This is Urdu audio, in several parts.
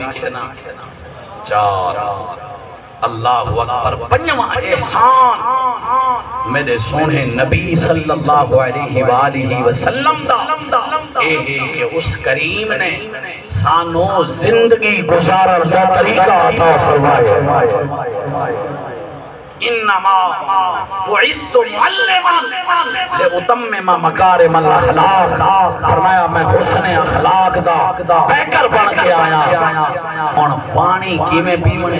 بھی کتنا 4 اللہ اکبر پنجواں احسان میرے سونے نبی صلی اللہ علیہ وآلہ وسلم دا اے ہے کہ اس کریم نے سانو زندگی گزارن دا طریقہ عطا فرمایا انما بعثت معلما لاتمم مکارم الاخلاق فرمایا میں حسن اخلاق دا پیکر بن کے آیا ہن پانی کیویں پیونے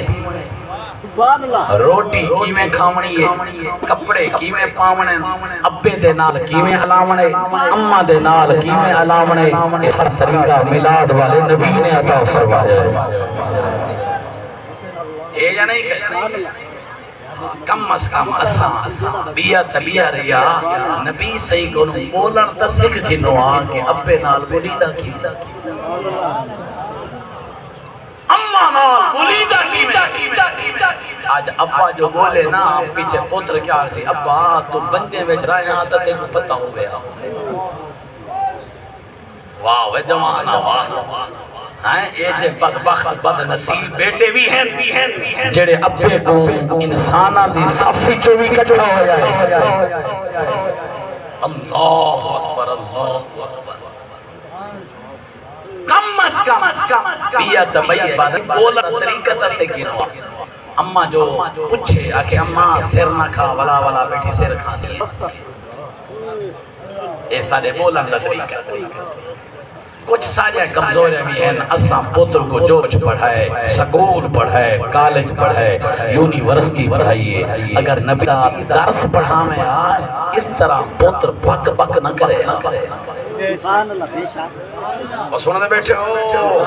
روٹی کیویں کھاونی ہے کپڑے کیویں پاونے ابے دے نال کیویں ہلاونے اماں دے نال کیویں ہلاونے یہ ہر طریقہ میلاد والے نبی نے عطا فرمایا ہے یہ یا نہیں کہا کم از کم اساں بیا تبیا ریا نبی صحیح کو بولن تا سکھ کنو آن کہ ابے نال بولیدہ کی اماں نال بولیدہ کی آج ابا جو بولے نا پیچھے پتر کیا سی ابا تو بندے وچ رہے ہاں تا تے کو پتہ ہو گیا واہ وے جوانا واہ اے جے بدبخت بد نصیب بیٹے بھی ہیں جڑے ابے کو انسانہ دی صفی چوی کچھڑا ہو جائے اللہ اکبر اللہ اکبر کم از کم بیا تبیہ بعد بولن طریقہ تا سے گنوا اماں جو پوچھے آکے اماں سر نہ کھا ولا ولا بیٹھی سر کھانی ہے ایسا دے بولن طریقہ کچھ سارے کمزوریاں بھی ہیں اساں پوتر کو جوچ پڑھائے سکول پڑھائے کالج پڑھائے یونیورسٹی پڑھائیے اگر نبی درس پڑھا میں آئے اس طرح پوتر بک بک نہ کرے اور سننے بیٹھے ہو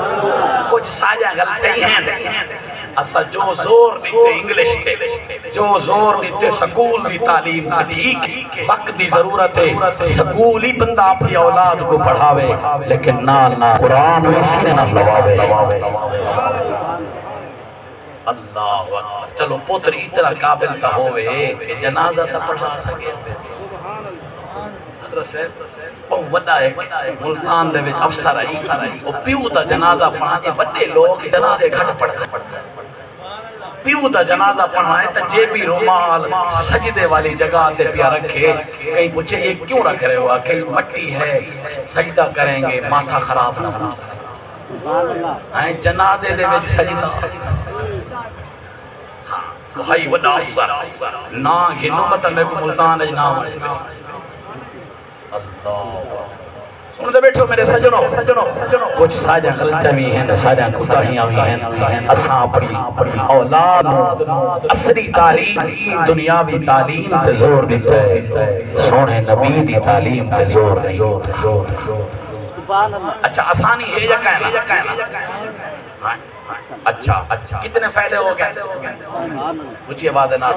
کچھ سارے غلطے ہیں اسا جو زور دیتے انگلش تے جو زور دیتے سکول دی تعلیم تے ٹھیک وقت دی ضرورت ہے سکول ہی بندہ اپنی اولاد کو پڑھاوے لیکن نال نہ قرآن میں سینے نہ لواوے اللہ اکبر چلو پوتر اتنا قابل تا ہوئے کہ جنازہ تا پڑھا سکے حضرت صاحب وہ وڈا ایک ملتان دے وچ افسر آئی وہ پیو دا جنازہ پڑھانے وڈے لوگ جنازے گھٹ پڑھتے پیو دا جنازہ پڑھائے تا جیبی رومال سجدے والی جگہ تے پیا رکھے کہیں پوچھے یہ کیوں رکھ رہے ہوا کہیں مٹی ہے سجدہ کریں گے ماتھا خراب نہ ہو جنازے دے وچ سجدہ بھائی وڈا افسر نا گھنو مطلب میں کو ملتان ہے نام ہے سنتے بیٹھو میرے سجنوں کچھ ساجہ غلطہ بھی ہیں ساجہ کتاہیاں بھی ہیں اساں اپنی اولاد عصری تعلیم دنیاوی تعلیم تے زور دیتا ہے سونے نبی دی تعلیم تے زور نہیں اچھا آسانی ہے یا کہنا اچھا کتنے فائدے ہو گئے کچھ یہ بات ہے نا